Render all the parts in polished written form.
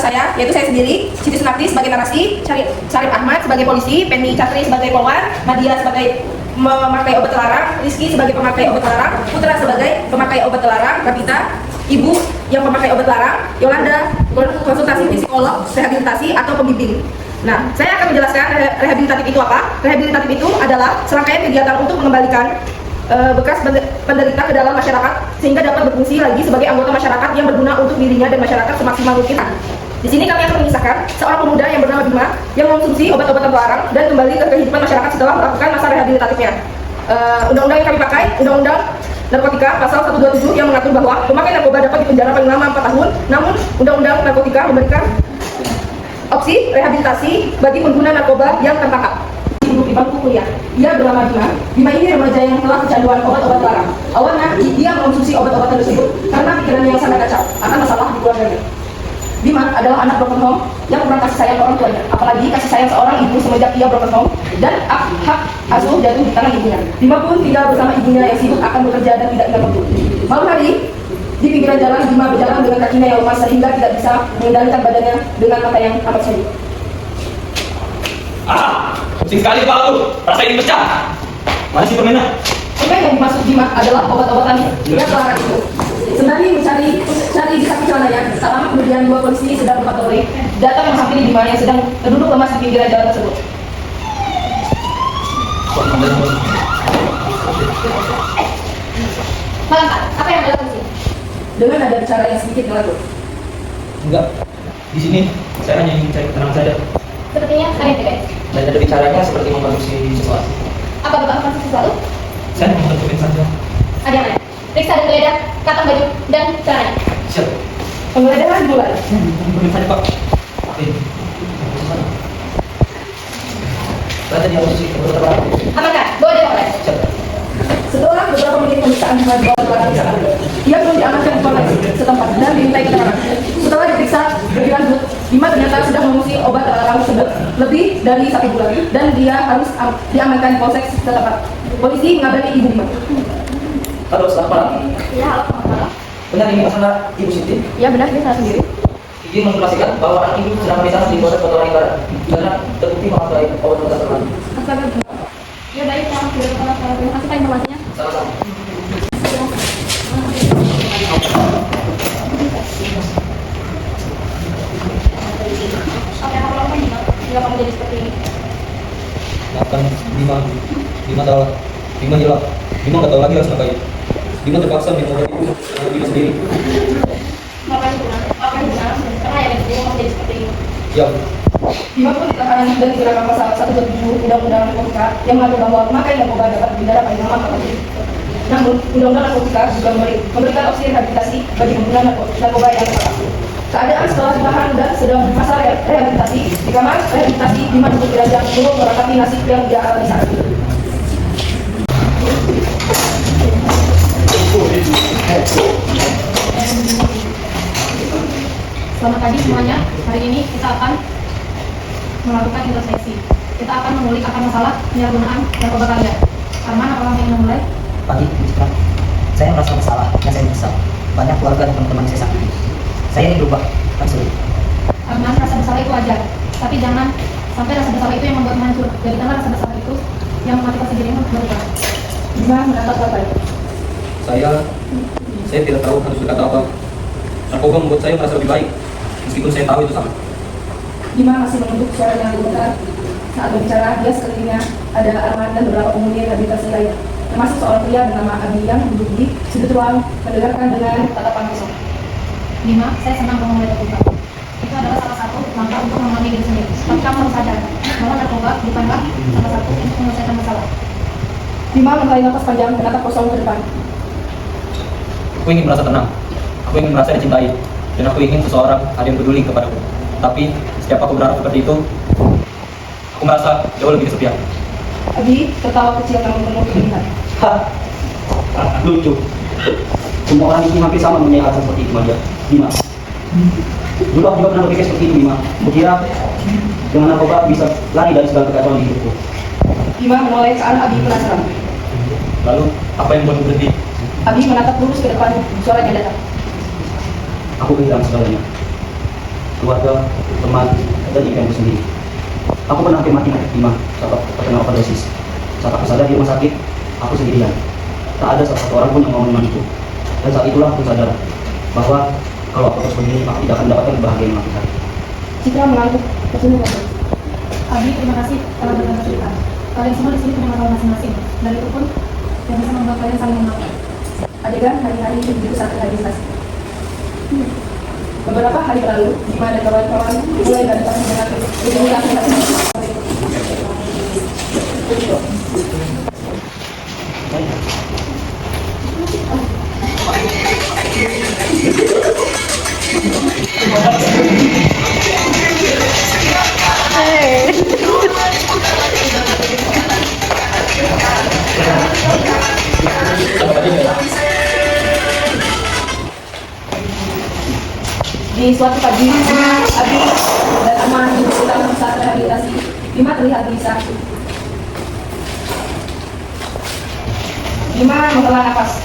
anggota saya, yaitu saya sendiri, Siti Sunarti sebagai narasi, Syarif Ahmad sebagai polisi, Penny Chatri sebagai polwan, Nadia sebagai memakai obat terlarang, Rizky sebagai pemakai obat terlarang, Putra sebagai pemakai obat terlarang, Rapita, Ibu yang pemakai obat terlarang, Yolanda konsultasi psikolog, rehabilitasi atau pembimbing. Nah, saya akan menjelaskan rehabilitatif itu apa. Rehabilitatif itu adalah serangkaian kegiatan untuk mengembalikan bekas penderita ke dalam masyarakat sehingga dapat berfungsi lagi sebagai anggota masyarakat yang berguna untuk dirinya dan masyarakat semaksimal mungkin. Di sini kami akan mengisahkan seorang pemuda yang bernama Bima yang mengonsumsi obat-obatan terlarang dan kembali ke kehidupan masyarakat setelah melakukan masa rehabilitatifnya. Undang-undang yang kami pakai, Undang-Undang Narkotika pasal 127 yang mengatur bahwa pemakai narkoba dapat dipenjara paling lama 4 tahun. Namun Undang-Undang Narkotika memberikan opsi rehabilitasi bagi pengguna narkoba yang tertangkap. Duduk di bangku kuliah. Ia bernama Bima. Bima ini remaja yang telah kecanduan obat-obat terlarang. Awalnya dia mengonsumsi obat-obatan tersebut karena pikirannya yang sangat kacau akan masalah di keluarganya. Bima adalah anak broken home yang kurang kasih sayang orang tuanya, apalagi kasih sayang seorang ibu semenjak ia broken home dan hak asuh jatuh di tangan ibunya. Bima pun tinggal bersama ibunya yang sibuk akan bekerja dan tidak ingat waktu. Malam hari di pinggiran jalan, Bima berjalan dengan kakinya yang lemas sehingga tidak bisa mengendalikan badannya dengan mata yang amat sendiri. Pusing sekali kepala lu, rasa ini pecah. Mana sih permennya? Permen yang dimaksud Bima adalah obat-obatan yang terlarang itu. Sembari mencari di kaki celananya, tak lama kemudian dua polisi sedang berpatroli datang menghampiri Bima yang sedang duduk lemas di pinggiran jalan tersebut. Malam Pak, apa yang Anda lakukan di sini? Dengan ada bicara yang sedikit ngelagu. Enggak, di sini saya hanya ingin cari ketenangan saja. Sepertinya ada yang tidak. Dan ada bicaranya seperti mengkonsumsi sesuatu. Apa Bapak mengkonsumsi sesuatu? Saya hanya mengkonsumsi saja. Ada yang mana? Periksa dan geledah, kantong baju, dan celananya. Siap. Penggeledahan dimulai. Permen saja Pak. Oke. Berarti dia mengkonsumsi obat terlarang. Amankan, bawa dia oleh. Siap. Setelah beberapa menit pemeriksaan Bima dibawa ke ruangan pemeriksaan, ia pun diamankan di polres setempat dan dimintai keterangan. Setelah diperiksa lebih lanjut, Bima ternyata sudah mengonsumsi obat terlarang tersebut lebih dari 1 bulan dan dia harus diamankan di polsek setempat. Polisi mengabari ibu Bima. Halo, selamat malam. Ya, halo. Benar ini masalah Ibu Siti? Ya benar, dia salah sendiri. Izin menginformasikan bahwa anak ibu sedang memeriksa di Polres Kota Barat karena terbukti menguasai obat-obatan terlarang. Astaga, ya baik, terima kasih Pak informasinya. Sama-sama. Apa yang kamu lakukan Bima? Hingga kamu jadi seperti ini? Makan Bima tahu lah. Bima hilang. Bima nggak tahu lagi harus ngapain. Bima terpaksa minum obat itu karena Bima sendiri. Ngapain Bima? Karena ya kamu jadi seperti ini. Ya, Bima pun ditahan dan dikenakan pasal 127 Undang-Undang Narkotika yang mengatur bahwa pemakai narkoba dapat dipidana paling lama 4 tahun. Namun, Undang-Undang Narkotika juga memberikan opsi rehabilitasi bagi pengguna narkoba yang tertangkap. Keadaan setelah ditahan dan sedang masa rehabilitasi di kamar rehabilitasi Bima duduk di ranjang untuk meratapi nasib yang dia alami saat itu. Selamat pagi semuanya. Hari ini kita akan melakukan introspeksi. Kita akan mengulik akan masalah penyalahgunaan narkoba kalian. Arman, apakah ingin memulai? Pagi, saya merasa bersalah dan saya menyesal. Banyak keluarga dan teman-teman saya sakit. Saya ingin berubah, kan sulit. Arman, rasa bersalah itu wajar. Tapi jangan sampai rasa bersalah itu yang membuat hancur. Jadikanlah rasa bersalah itu yang memotivasi dirimu untuk berubah. Gimana mendapat apa itu? saya tidak tahu harus berkata apa. Narkoba membuat saya merasa lebih baik, meskipun saya tahu itu salah. Bima masih menunduk suara yang gemetar. Saat berbicara, dia sekelilingnya ada Arman dan beberapa penghuni rehabilitasi lain, termasuk seorang pria bernama Abi yang duduk di sudut ruang mendengarkan dengan tatapan kosong. Bima, saya senang kamu mulai terbuka. Itu adalah salah satu langkah untuk memahami diri sendiri. Tapi kamu harus sadar bahwa narkoba bukanlah salah satu untuk menyelesaikan masalah. Bima menghela nafas panjang dan tatap kosong ke depan. Aku ingin merasa tenang, aku ingin merasa dicintai, dan aku ingin seseorang ada yang peduli kepadaku. Tapi setiap aku berharap seperti itu, aku merasa jauh lebih kesepian. Abi tertawa kecil namun penuh keinginan. Lucu. Semua orang ini hampir sama mempunyai hal seperti itu aja. Bima. Dulu aku juga pernah berpikir seperti itu, Bima. Kukira dengan narkoba bisa lari dari segala kekacauan di hidupku. Bima menoleh ke arah Abi penasaran. Lalu, apa yang membuatmu berhenti? Abi menatap lurus ke depan, suaranya datang. Aku kehilangan segalanya. keluarga, teman, dan impianku sendiri. Aku pernah hampir mati Bima saat terkena overdosis. Saat aku sadar di rumah sakit, aku sendirian. Tak ada satu orang pun yang mau menemaniku. Dan saat itulah aku sadar bahwa kalau aku terus begini, aku tidak akan mendapatkan kebahagiaan yang aku cari. Citra mengangguk tersenyum. Abi, terima kasih telah berbagi cerita. Kalian semua di sini punya masalah masing-masing, dan itu pun yang bisa membuat kalian saling memaafkan. Adegan hari-hari begitu saat rehabilitasi. Beberapa hari lalu, Bima dan kawan-kawan mulai beradaptasi dengan rutinitas. Di suatu pagi, Abi dan Aman duduk dalam saat rehabilitasi. Bima terlihat gelisah. Bima menghela nafas.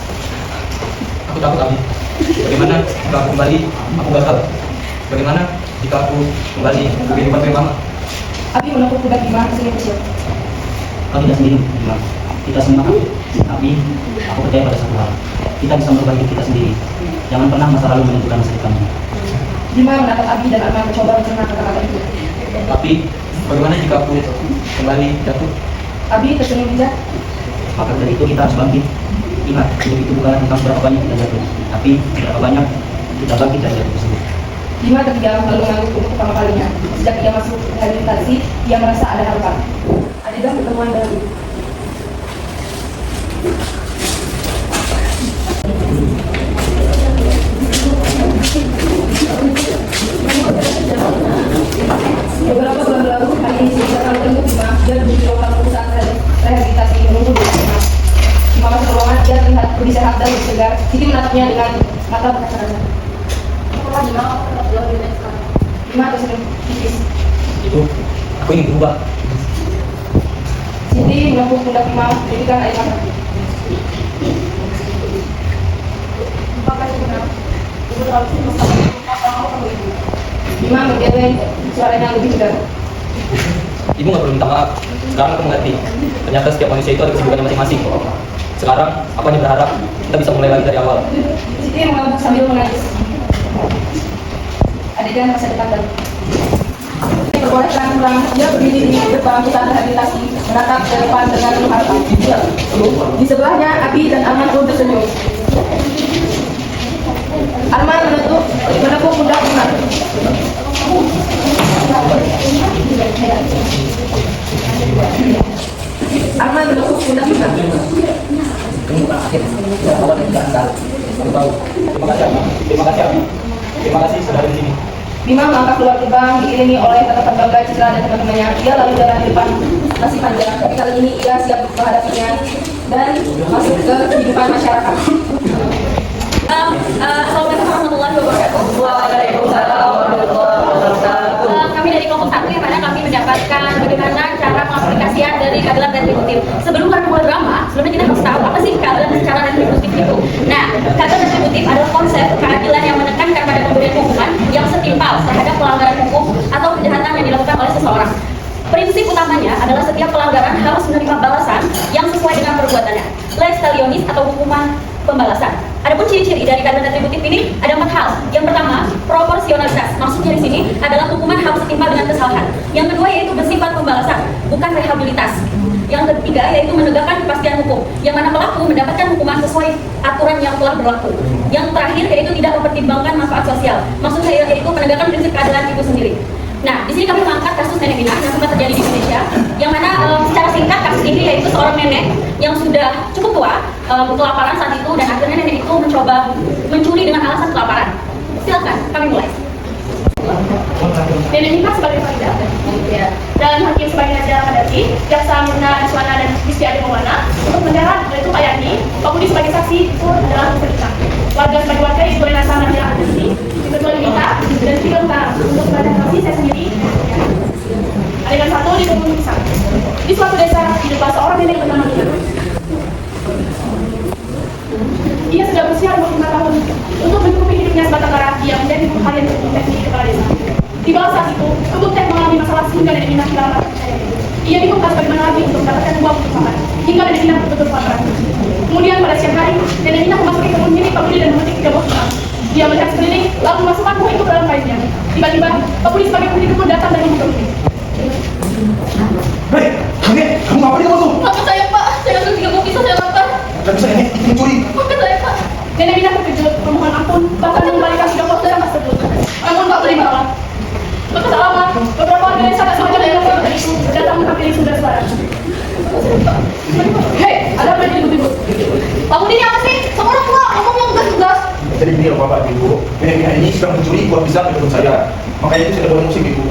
Aku takut, Abi. Bagaimana jika aku kembali, aku gagal? Bagaimana jika aku kembali ke kehidupan Mama? Abi menepuk pundak Bima senyum kecil. Kau tidak sendiri, Bima. Kita semua takut. Tapi aku percaya pada satu hal. Kita bisa merubah hidup kita sendiri. Jangan pernah masa lalu menentukan masa depanmu. Bima menatap Abi dan Arman mencoba mencerna kata-kata itu. Tapi bagaimana jika aku kembali jatuh? Abi tersenyum bijak. Maka dari itu kita harus bangkit. Ingat, hidup itu bukan tentang berapa banyak kita jatuh, tapi berapa banyak kita bangkit dari jatuh tersebut. Bima terdiam lalu mengangguk untuk pertama kalinya. Sejak ia masuk rehabilitasi, ia merasa ada harapan. Adegan pertemuan baru. Beberapa bulan lalu, hari ini sekitar tahun Bima, dia duduk di lokal perusahaan rehabilitasi menunggu di rumah. Di masuk ruangan, dia terlihat lebih sehat dan lebih segar. Siti menatapnya dengan mata berkaca-kaca. Bima tersenyum tipis. Itu, aku ingin berubah. Siti menepuk pundak Bima, menjadikan air mata. Bima menggeleng, suaranya lebih tegar. Ibu nggak perlu minta maaf. Sekarang aku mengerti. Ternyata setiap manusia itu ada kesibukannya masing-masing. Sekarang, aku hanya berharap kita bisa mulai lagi dari awal. Siti mengangguk sambil menangis. Adegan masa depan baru. Diperbolehkan pulang, dia berdiri di depan pusat rehabilitasi, menatap ke depan dengan penuh harapan. Di sebelahnya, Abi dan Arman pun tersenyum. Arman menepuk pundak Bima. Arman menepuk pundak Bima. Kamu bukan akhir. Awal dan gagal. Kamu tahu. Terima kasih, Abi. Terima kasih, Abi. Terima kasih sudah ada di sini. Bima melangkah keluar gerbang diiringi oleh tatapan bangga Citra dan teman-temannya. Ia lalu jalan di depan masih panjang, tapi kali ini ia siap menghadapinya dan masuk ke kehidupan masyarakat. Assalamualaikum warahmatullahi wabarakatuh. Waalaikumsalam warahmatullahi wabarakatuh. Kami dari kelompok 1 yang mana kami mendapatkan bagaimana cara pengaplikasian dari keadilan retributif. Sebelum kami mulai drama, sebelumnya kita harus tahu apa sih keadilan secara retributif itu. Nah, keadilan retributif adalah konsep keadilan yang menekankan pada pemberian hukuman yang setimpal terhadap pelanggaran hukum atau kejahatan yang dilakukan oleh seseorang. Prinsip utamanya adalah setiap pelanggaran harus menerima balasan yang sesuai dengan perbuatannya. Lex talionis atau hukuman pembalasan. Adapun ciri-ciri dari keadilan retributif ini ada 4 hal. Yang pertama, proporsionalitas. Maksudnya di sini adalah hukuman harus setimpal dengan kesalahan. Yang kedua yaitu bersifat pembalasan, bukan rehabilitas. Yang ketiga yaitu menegakkan kepastian hukum, yang mana pelaku mendapatkan hukuman sesuai aturan yang telah berlaku. Yang terakhir yaitu tidak mempertimbangkan manfaat sosial. Maksudnya yaitu menegakkan prinsip keadilan itu sendiri. Nah, di sini kami mengangkat kasus nenek Minah yang sempat terjadi di Indonesia, yang mana secara singkat kasus ini yaitu seorang nenek yang sudah cukup tua, kelaparan saat itu, dan akhirnya nenek itu mencoba mencuri dengan alasan kelaparan. Silakan, kami mulai. Nenek Minah sebagai Farida, ya. Dan hakim sebagai Nadia Kadati, Jaksa Mirna Iswana dan Rizky Ade Maulana. Untuk bendera yaitu Pak Yani, Pak Budi sebagai saksi itu adalah peserta. Warga sebagai warga itu boleh Nasa Nadia Kadati, kecuali Minta dan 3 utara. Untuk badan saksi saya sendiri. Ya. Adegan 1 di Kampung Pisang. Di suatu desa hiduplah seorang nenek bernama Minah. Ia sudah berusia 25 tahun. Untuk mencukupi hidupnya sebatang kara, ia menjadi hal yang penting di kepala desa. Di bawah saat itu, Tubuh Teh mengalami masalah sehingga Nenek Mina kehilangan rasa percaya. Ia bingung harus bagaimana lagi untuk mendapatkan uang untuk makan, hingga Nenek Mina betul-betul kelaparan. Kemudian pada siang hari, Nenek Mina memasuki kebun milik Pak Budi dan memetik 3 buah pisang. Dia melihat sekeliling, lalu memasukkan buah itu ke dalam kainnya. Tiba-tiba, Pak Budi sebagai pemilik kebun datang dan membuka pintu. Hei, Nenek, kamu ngapain di masuk? Maafkan saya, Pak. Saya ambil 3 buah pisang saya lapar. Gak bisa Nenek, itu mencuri. Maafkan saya, Pak. Nenek Mina terkejut, memohon ampun, bahkan mengembalikan 3 buah pisang tersebut. Namun Pak Budi menolak. Betul lama, beberapa warga yang sangat sengaja melakukan hal itu datang menghampiri saudara suara. Hei, ada apa ini ribut-ribut? Pak Budi ini apa sih? Sama orang tua, ngomong yang tegas-tegas. Jadi begini loh Bapak Ibu, Nenek ini sudah mencuri buah pisang di kebun saya. Makanya itu sudah bermusik di Ibu.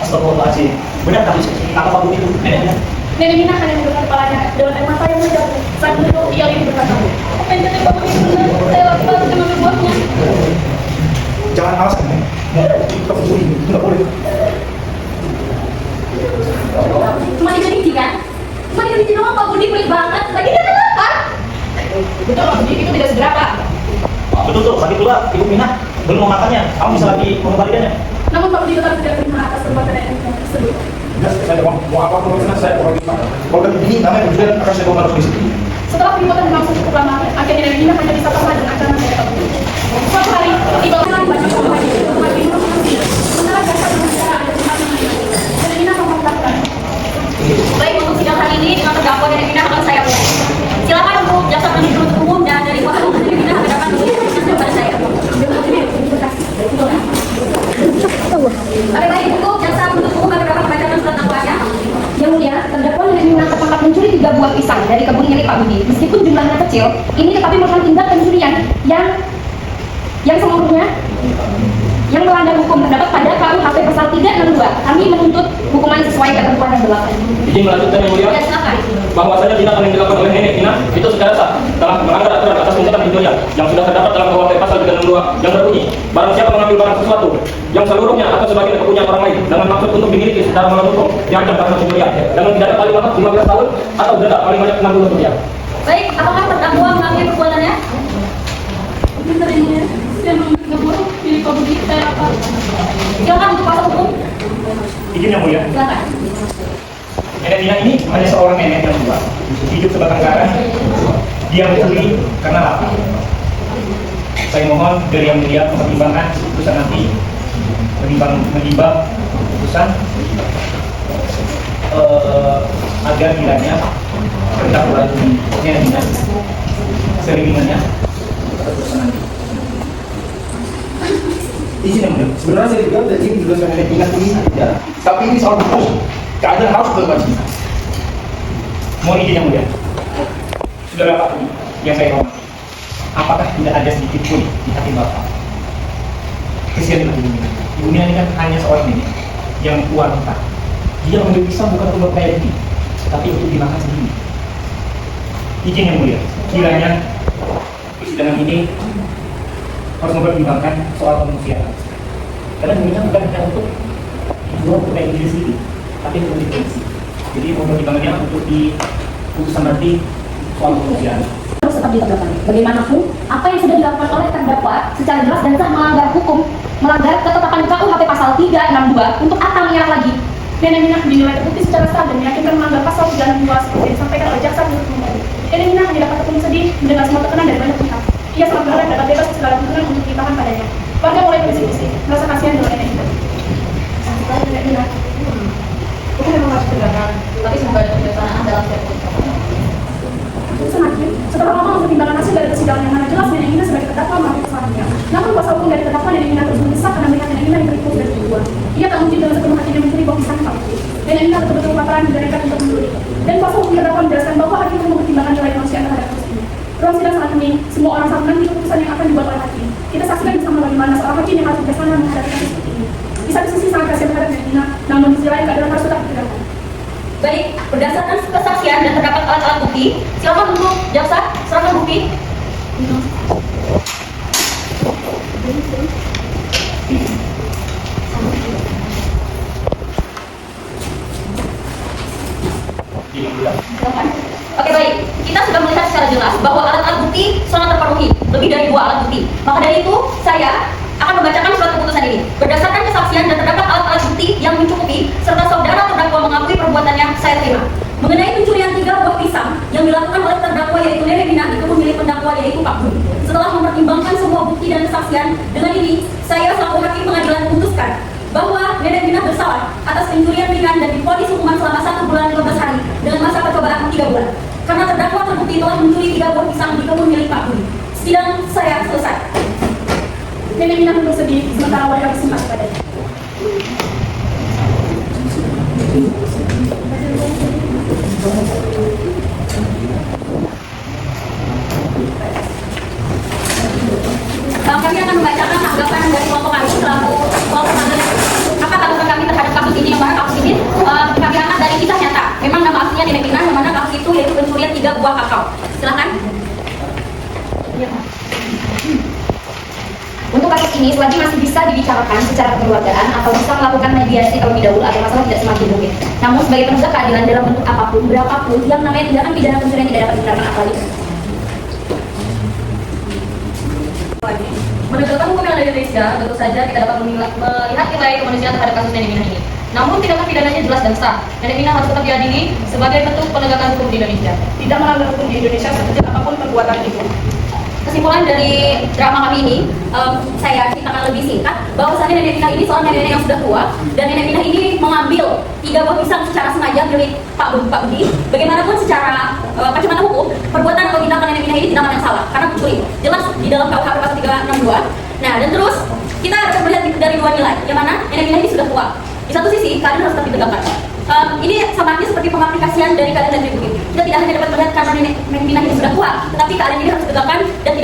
Astagfirullahaladzim. Benar tapi apa Pak Budi itu? Neneknya? Nenek Mina hanya menggerakkan kepalanya dengan air mata yang menjatuh. Saat itu ia ingin berkata, apa yang jadi Pak Budi benar? Saya lapar dengan berbuatnya. Jangan alasan Nenek. Itu mencuri, itu nggak boleh. Cuma dikediki kan? Cuma dikediki doang, Pak Budi pelit banget. Lagi dia kenapa? Betul Pak Budi, itu tidak seberapa. Betul tuh, lagi pula Ibu Mina belum mau makannya. Kamu bisa lagi mengembalikannya. Namun Pak Budi tetap tidak terima atas perbuatan Nenek Mina tersebut. Jelas, saya mau apa pun saya kalau gitu. Kalau begini namanya pencurian akan saya bawa polisi. Setelah perbuatan berlangsung cukup lama, akhirnya Nenek Mina hanya bisa pasrah dengan ancaman dari Pak Budi. Suatu hari, di bawah baju rumah ini, sementara jaksa berbicara ada tempat yang lain. Nenek Mina memperlakukan. Baik, untuk sidang hari ini dengan terdakwa Nenek Mina akan saya mulai. Silakan untuk jaksa penuntut umum dan dari kuasa hukum Nenek Mina akan dapat memberikan kepada saya. Oke, baik, untuk jaksa penuntut umum akan dapat membacakan surat dakwaannya. Yang mulia, terdakwa Nenek Mina tertangkap mencuri 3 buah pisang dari kebun milik Pak Budi. Meskipun jumlahnya kecil, ini tetapi merupakan tindak pencurian yang seluruhnya yang melanggar hukum terdapat pada KUHP pasal 362. Kami menuntut hukuman sesuai ketentuan yang berlaku. Izin melanjutkan yang mulia. Ya, silakan. Bahwasanya tindakan yang dilakukan oleh Nenek Mina itu secara sah telah melanggar aturan atas tuntutan pencurian yang sudah terdapat dalam KUHP pasal 362 yang berbunyi barang siapa mengambil barang sesuatu yang seluruhnya atau sebagian kepunyaan orang lain dengan maksud untuk dimiliki secara melawan hukum diancam pasal pencurian dengan pidana paling lambat 15 tahun atau denda paling banyak 60 rupiah. Baik, apakah terdakwa mengakui perbuatannya? Benar ini ya, saya mengambil buah milik Pak Budi, saya lapar. Silakan untuk kuasa hukum. Izin yang mulia. Silakan. Nenek Mina ini hanya seorang nenek yang tua, hidup sebatang kara. Dia mencuri karena lapar. Saya mohon dari yang mulia mempertimbangkan putusan nanti, menimbang putusan agar kiranya terdakwa Nenek Mina seringannya putusan nanti. Izin yang mulia. Sebenarnya saya juga ingin menjelaskan Nenek Mina ini, ya. Tapi ini soal hukum. Keadaan harus berkewajiban. Mohon izin yang mulia. Saudara Pak Budi, yang saya hormati, apakah tidak ada sedikit pun di hati Bapak kesian dengan Ibu Mina? Ibu Mina ini kan hanya seorang nenek yang tua renta. Dia mengambil pisang bukan untuk berkaya diri, tapi untuk dimakan sendiri. Izin yang mulia, kiranya persidangan ini harus mempertimbangkan soal kemanusiaan. Karena Ibu Mina bukan hanya untuk dijual untuk berkaya diri sendiri, tapi untuk dipolisi. Jadi mempertimbangkannya untuk di putusan nanti soal kemanusiaan. Harus tetap ditegakkan. Bagaimanapun, apa yang sudah dilakukan oleh terdakwa secara jelas dan sah melanggar hukum, melanggar ketetapan KUHP pasal 362 untuk apa menyerang lagi? Nenek Mina dinilai terbukti secara sah dan meyakinkan melanggar pasal 362 seperti disampaikan oleh jaksa penuntut umum. Nenek Mina hanya dapat terpenuhi sedih mendengar semua tekanan dari banyak pihak. Ia sangat berharap dapat bebas dari segala tuntutan untuk ditahan padanya. Warga mulai berbisik-bisik, merasa kasihan dengan Nenek Mina. Nenek Mina, Hukum memang harus ditegakkan, tapi semoga ada kebijaksanaan dalam setiap keputusan. Semakin, setelah lama mempertimbangkan hasil dari persidangan yang mana jelas Nenek Mina sebagai terdakwa melakukan kesalahannya. Namun kuasa hukum dari terdakwa Nenek Mina terus mendesak karena melihat Nenek Mina yang terikut dari kedua. Ia tak mungkin dengan sepenuh hatinya mencuri buah pisang Pak Budi. Nenek Mina betul-betul kelaparan dan nekat untuk membeli. Dan kuasa hukum terdakwa menjelaskan bahwa hakim perlu mempertimbangkan nilai kemanusiaan terhadap kasus ini. Ruang sidang sangat hening, semua orang sangat menanti keputusan yang akan dibuat oleh hakim. Kita saksikan bersama bagaimana seorang hakim yang harus bijaksana menghadapi kasus seperti ini. Di satu sisi sangat kasihan terhadap Nenek Mina, namun di sisi lain keadilan harus tetap ditegakkan. Baik, berdasarkan kesaksian dan terdapat alat-alat bukti, silakan untuk jaksa serahkan bukti. Silakan. Oke, baik, kita sudah melihat secara jelas bahwa alat-alat bukti sangat terpenuhi, lebih dari 2 alat bukti. Maka dari itu, saya akan membacakan surat keputusan ini. Berdasarkan kesaksian dan terdapat bahwa Nenek Mina bersalah atas pencurian ringan dan divonis hukuman selama 1 bulan 15 hari dengan masa percobaan 3 bulan. Karena terdakwa terbukti telah mencuri 3 buah pisang di kebun milik Pak Budi. Sidang saya selesai. Nenek Mina duduk sedih, sementara warga bersumpah kepadanya. Kami akan membacakan tanggapan dari kelompok kami selaku kelompok apa tanggapan kami terhadap kasus ini, yang mana kasus ini kami angkat dari kisah nyata. Memang nama aslinya Nenek Mina, yang mana kasus itu yaitu pencurian 3 buah kakao. Silakan. Untuk kasus ini, selagi masih bisa dibicarakan secara kekeluargaan atau bisa melakukan mediasi terlebih dahulu agar masalah tidak semakin rumit. Namun sebagai penegak keadilan dalam bentuk apapun, berapapun, yang namanya tindakan pidana pencurian tidak dapat diterapkan apalagi. Menegakkan hukum yang ada di Indonesia, tentu saja kita dapat melihat nilai kemanusiaan terhadap kasus Nenek Mina ini. Namun tindakan pidananya jelas dan sah. Nenek Mina harus tetap diadili sebagai bentuk penegakan hukum di Indonesia. Tidak melanggar hukum di Indonesia sekecil apapun perbuatan itu. Kesimpulan dari drama kami ini, saya ceritakan lebih singkat bahwasannya Nenek Mina ini seorang nenek yang sudah tua, dan Nenek Mina ini mengambil 3 buah pisang secara sengaja milik Pak Budi. Bagaimanapun secara kacamata hukum, perbuatan atau tindakan Nenek Mina ini tindakan yang salah karena mencuri. Jelas di dalam KUHP pasal 362. Nah, dan terus kita dapat melihat dari 2 nilai, yang mana Nenek Mina ini sudah tua. Di satu sisi, keadilan harus tetap ditegakkan. Ini sama artinya seperti pengaplikasian dari keadilan retributif. Kita tidak hanya dapat melihat karena Nenek Mina ini sudah tua, tetapi keadilan ini harus ditegakkan dan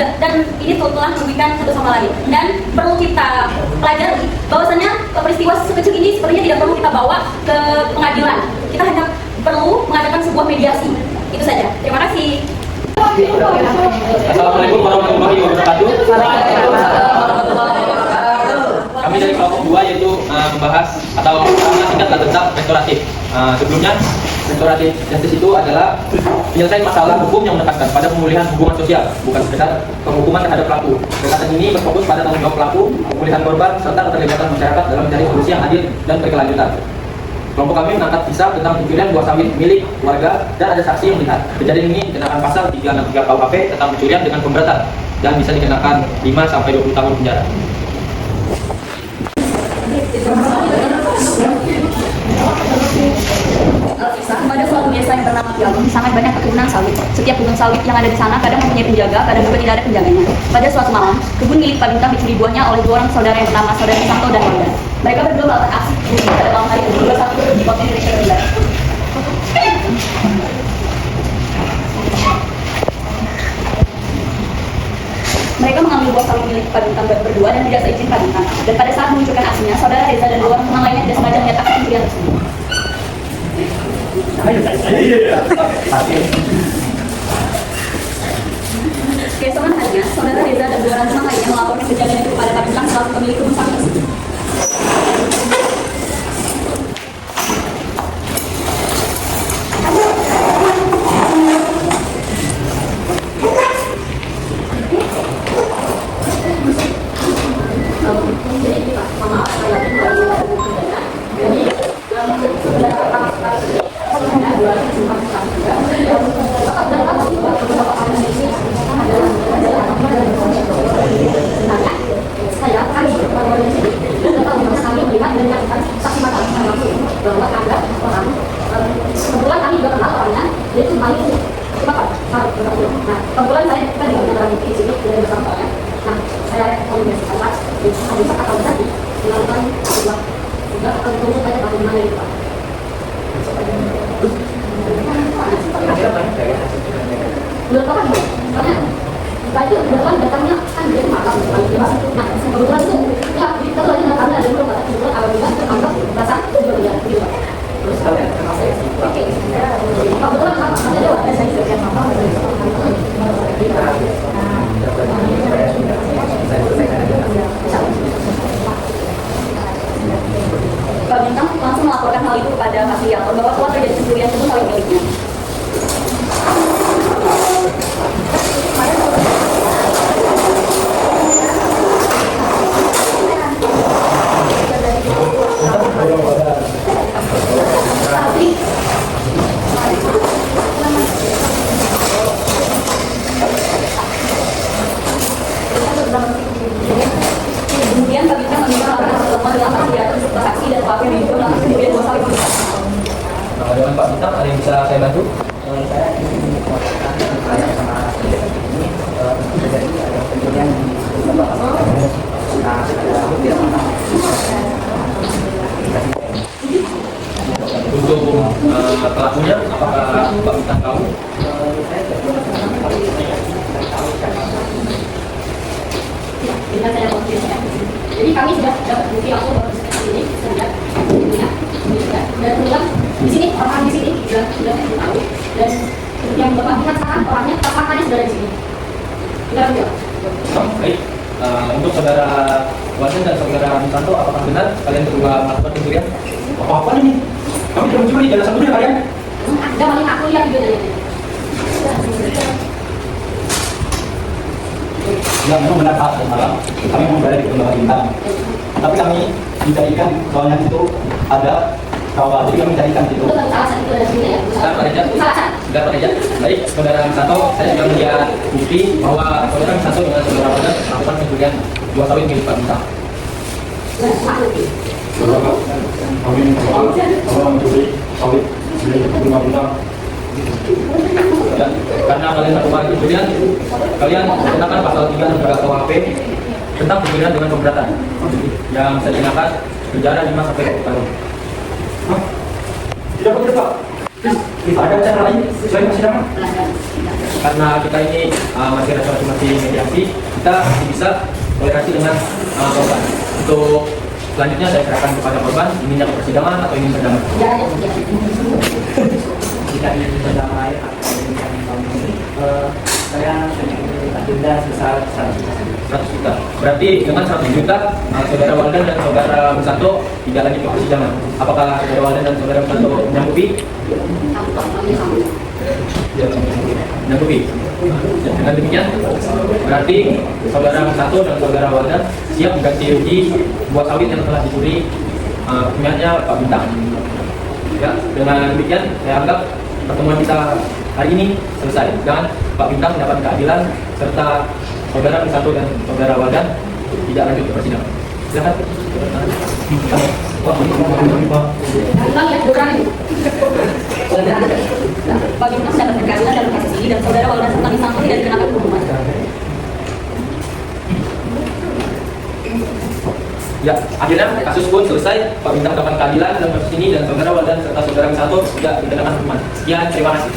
ini telah merugikan satu sama lain. Dan perlu kita pelajari bahwasannya peristiwa sekecil ini sepertinya tidak perlu kita bawa ke pengadilan. Kita hanya perlu mengadakan sebuah mediasi. Itu saja. Terima kasih. Assalamualaikum warahmatullahi wabarakatuh. Kami dari kelompok 2 yaitu membahas atau tingkat tentang restoratif. Sebelumnya, restoratif justice itu adalah penyelesaian masalah hukum yang menekankan pada pemulihan hubungan sosial, bukan sekedar penghukuman terhadap pelaku. Pendekatan ini berfokus pada tanggung jawab pelaku, pemulihan korban, serta keterlibatan masyarakat dalam mencari solusi yang adil dan berkelanjutan. Kelompok kami mengangkat kisah tentang pencurian buah sawit milik warga dan ada saksi yang melihat. Kejadian ini dikenakan pasal 363 KUHP tentang pencurian dengan pemberatan dan bisa dikenakan 5 sampai 20 tahun penjara. Pada suatu desa yang bernama Pialun, sangat banyak keturunan sawit. Setiap kebun sawit yang ada di sana kadang mempunyai penjaga, kadang juga tidak ada penjaganya. Pada suatu malam, kebun milik Pak Bintang dicuri buahnya oleh 2 orang saudara yang bernama Saudara Santo dan Wanda. Mereka berdua melakukan aksi pada malam hari kedua satu di kota Indonesia Tenggara. Mereka mengambil buah sawit milik Pak Bintang berdua dan tidak seizin Pak Bintang. Dan pada saat meluncurkan aksinya, Saudara Reza dan 2 orang teman lainnya tidak sengaja melihat aksi pencurian tersebut. Keesokan harinya, Saudara Reza dan 2 orang teman lainnya melaporkan kejadian itu kepada Pak Bintang selaku pemilik kebun sawit tersebut. Kebetulan kami juga kenal orangnya, dia itu paling kebetulan saya juga dengan orang di sini tidak bersama orangnya. Nah, saya komunikasi Pak, ada Pak Kapal tadi melakukan sebuah juga akan tunggu pada bagaimana itu Pak. Menurut Bapak gimana? Soalnya setelah itu kebetulan datangnya kan dia makam. Nah, kebetulan itu ya kita tuh lagi datangnya ada belum Pak. Kebetulan kalau juga terangkat rasa itu juga tidak gitu Pak. Terus kalian oke. Kebetulan ada dewa saya juga apa? Pak Bintang langsung melaporkan hal itu kepada Pasriator bahwa telah terjadi pencurian kebun sawit miliknya. Kemudian Pak Bintang meminta orang telepon dengan Pasriator untuk bersaksi dan Bintang, ada yang bisa saya bantu? Saya ingin melaporkan saya sama ini terjadi ada pencurian di beberapa Untuk pelakunya, apakah Pak Bintang tahu? Dengan saya konfirmasi. Jadi kami sudah dapat bukti aku bahwa di sini sudah dan pulang di sini orang di sini sudah saya tahu dan yang bapak lihat sekarang orangnya tepakannya sudah di sini. Sudah beliau. Baik. Untuk saudara Wasen dan saudara Bisanto, apakah benar kalian berdua melakukan pencurian? Apa ini? Kami tidak mencuri, jangan sambutnya kalian. Ada maling aku lihat videonya. Ya memang benar Pak, malam kami memang berada di Kepulauan Bintang. Tapi kami mencarikan soalnya itu ada kawah, jadi kami mencarikan itu. Itu salah satu itu ada sini ya. Sebentar Pak Reja. Salah satu. Sebentar Pak Reja. Baik, saudara Bisanto, saya sudah melihat bukti bahwa saudara Bisanto dengan saudara Wasen melakukan pencurian buah sawit milik Pak Bintang. Kami mencuri sawit milik rumah Bintang. Dan karena kalian melakukan pencurian, kalian dikenakan pasal 3 Negara KUHP tentang pencurian dengan pemberatan yang bisa dikenakan penjara 5 sampai 20 tahun. Tidak betul Pak. Tidak ada cara lain selain persidangan. Karena kita ini masih masih mediasi, kita masih bisa toleransi dengan korban. Untuk selanjutnya saya serahkan kepada korban, ingin ke persidangan atau ingin berdamai. Jika ingin berdamai atau ingin ini, saya meminta denda sebesar 100 juta. Berarti dengan 100 juta, saudara Waldan dan saudara Bisanto tidak lagi ke persidangan. Apakah saudara Waldan dan saudara Bisanto menyanggupi? Menyanggupi. Dengan demikian, berarti saudara Bisanto dan saudara Waldan siap diganti rugi buah sawit yang telah dicuri punyanya Pak Bintang. Ya, dengan demikian saya anggap pertemuan kita hari ini selesai dan Pak Bintang mendapat keadilan serta saudara Bisanto dan saudara Waldan tidak lanjut ke persidangan. Silakan. Bagaimana mendapat keadilan dalam kasus ini dan saudara Waldan serta Bisanto tidak dikenakan hukuman? Ya, akhirnya kasus pun selesai. Pak Bintang dapat keadilan dalam kasus ini dan saudara Waldan serta saudara Bisanto tidak dikenakan hukuman. Sekian, terima kasih.